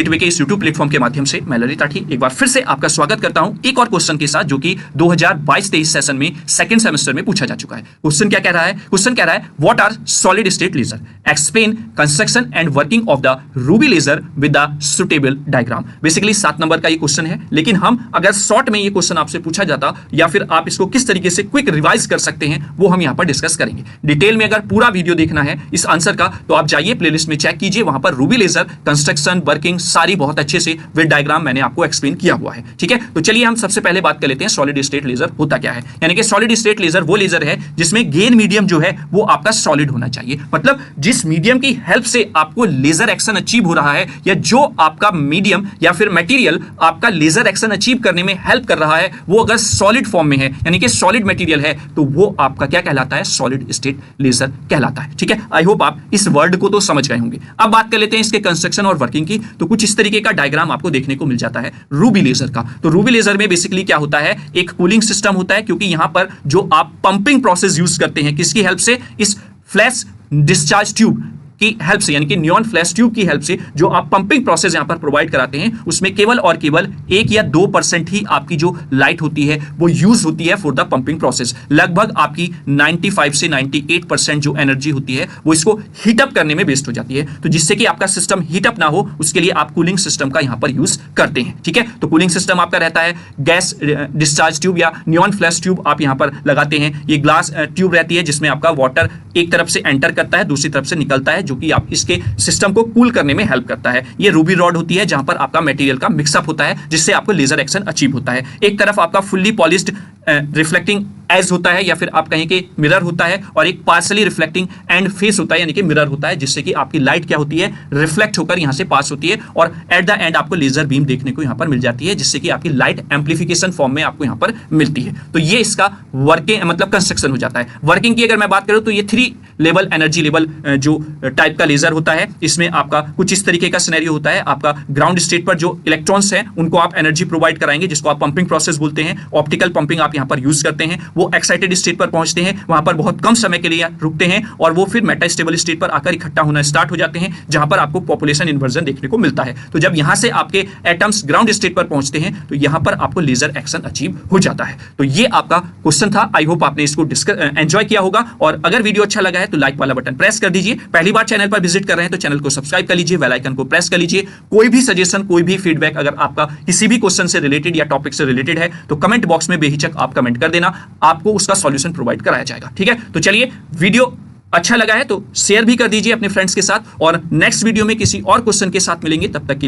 Gateway के इस YouTube platform के माध्यम से मैं ललित राठी एक बार फिर से आपका स्वागत करता हूं एक और क्वेश्चन के साथ, जो कि 2022-23 सेशन में सेकंड सेमेस्टर में पूछा जा चुका है। क्वेश्चन क्या कह रहा है? क्वेश्चन कह रहा है what are solid state laser, explain construction and working of the ruby laser with the suitable diagram. Basically 7 number का ये क्वेश्चन है, लेकिन हम अगर शॉर्ट में ये क्वेश्चन आपसे पूछा जाता या फिर आप इसको किस तरीके से क्विक रिवाइज कर सकते हैं वो हम यहाँ पर डिस्कस करेंगे। डिटेल में अगर पूरा वीडियो देखना है इस आंसर का तो आप जाइए प्लेलिस्ट में चेक कीजिए, वहां पर रूबी लेजर कंस्ट्रक्शन वर्किंग सारी बहुत अच्छे से विद डायग्राम मैंने आपको एक्सप्लेन किया हुआ है। ठीक है, तो चलिए हम सबसे पहले बात कर लेते हैं सॉलिड स्टेट लेजर होता क्या है। यानी कि सॉलिड स्टेट लेजर वो लेजर है जिसमें गेन मीडियम जो है वो आपका सॉलिड होना चाहिए। मतलब जिस मीडियम की हेल्प से आपको लेजर एक्शन अचीव हो रहा है या जो आपका मीडियम या फिर मटेरियल आपका लेजर एक्शन अचीव करने में हेल्प कर रहा है वो अगर सॉलिड फॉर्म में है यानी कि सॉलिड मटेरियल है तो वो आपका क्या कहलाता है? सॉलिड स्टेट लेजर कहलाता है। ठीक है, आई होप आप इस वर्ड को तो समझ गए होंगे। अब बात कर लेते हैं इसके कंस्ट्रक्शन और वर्किंग की। तो कुछ इस तरीके का डायग्राम आपको देखने को मिल जाता है रूबी लेजर का। तो रूबी लेजर में बेसिकली क्या होता है? एक कूलिंग सिस्टम होता है, क्योंकि यहां पर जो आप पंपिंग प्रोसेस यूज करते हैं किसकी हेल्प से? इस फ्लैश डिस्चार्ज ट्यूब की हेल्प से, यानी कि नियॉन फ्लैश ट्यूब की हेल्प से जो आप पंपिंग प्रोसेस यहां पर प्रोवाइड कराते हैं उसमें केवल और केवल 1 या 2% ही आपकी जो लाइट होती है वो यूज होती है फॉर द पंपिंग प्रोसेस। लगभग आपकी 95 से 98% जो एनर्जी होती है वो इसको हीटअप करने में वेस्ट हो जाती है। तो जिससे कि आपका सिस्टम हीटअप ना हो उसके लिए आप कूलिंग सिस्टम का यहां पर यूज करते हैं। ठीक है, तो कूलिंग सिस्टम आपका रहता है गैस डिस्चार्ज ट्यूब या नियॉन फ्लैश ट्यूब आप यहां पर लगाते हैं। ये ग्लास ट्यूब रहती है जिसमें आपका वाटर एक तरफ से एंटर करता है, दूसरी तरफ से निकलता है, जो कि आप इसके सिस्टम को कूल करने में हेल्प करता है। ये रूबी रॉड होती है जहां पर आपका मटेरियल का मिक्सअप होता है जिससे आपको लेजर एक्शन अचीव होता है। एक तरफ आपका फुल्ली पॉलिश्ड रिफ्लेक्टिंग एज होता है या फिर आप कहें कि मिरर होता है, और एक पार्सली रिफ्लेक्टिंग एंड फेस होता है यानी कि मिरर होता है, जिससे कि आपकी लाइट क्या होती है? रिफ्लेक्ट होकर यहां से पास होती है और एट द एंड आपको लेजर बीम देखने को यहां पर मिल जाती है, जिससे कि आपकी लाइट एम्पलीफिकेशन फॉर्म में आपको यहां पर मिलती है। तो ये इसका वर्किंग मतलब कंस्ट्रक्शन हो जाता है। वर्किंग की अगर मैं बात करूं तो ये 3 लेवल एनर्जी लेवल जो टाइप का लेजर होता है, इसमें आपका कुछ इस तरीके का सिनेरियो होता है। आपका ग्राउंड स्टेट पर जो इलेक्ट्रॉन्स हैं उनको आप एनर्जी प्रोवाइड कराएंगे, जिसको आप पंपिंग प्रोसेस बोलते हैं। ऑप्टिकल पंपिंग आप यहां पर यूज करते हैं। वो एक्साइटेड स्टेट पर पहुंचते हैं, वहां पर बहुत कम समय के लिए रुकते हैं और वो फिर मेटास्टेबल स्टेट पर आकर इकट्ठा होना स्टार्ट हो जाते हैं, जहां पर आपको पॉपुलेशन इन्वर्जन देखने को मिलता है। तो जब यहां से आपके एटम्स ग्राउंड स्टेट पर पहुंचते हैं तो यहां पर आपको लेजर एक्शन अचीव हो जाता है। तो ये आपका क्वेश्चन था। आई होप आपने इसको एंजॉय किया होगा, और अगर वीडियो अच्छा लगा है तो लाइक वाला बटन प्रेस कर दीजिए। पहली बार चैनल पर विजिट कर रहे हैं तो चैनल को सब्सक्राइब कर लीजिए, बेल आइकन को प्रेस कर लीजिए। कोई भी सजेशन, कोई भी फीडबैक अगर आपका किसी भी क्वेश्चन से रिलेटेड या टॉपिक से रिलेटेड है तो कमेंट बॉक्स में बेहिचक आप कमेंट कर देना, आपको उसका सॉल्यूशन प्रोवाइड कराया जाएगा। ठीक है, तो चलिए वीडियो अच्छा लगा है तो शेयर भी कर दीजिए अपने फ्रेंड्स के साथ, और नेक्स्ट वीडियो में किसी और क्वेश्चन के साथ मिलेंगे। तब तक के लिए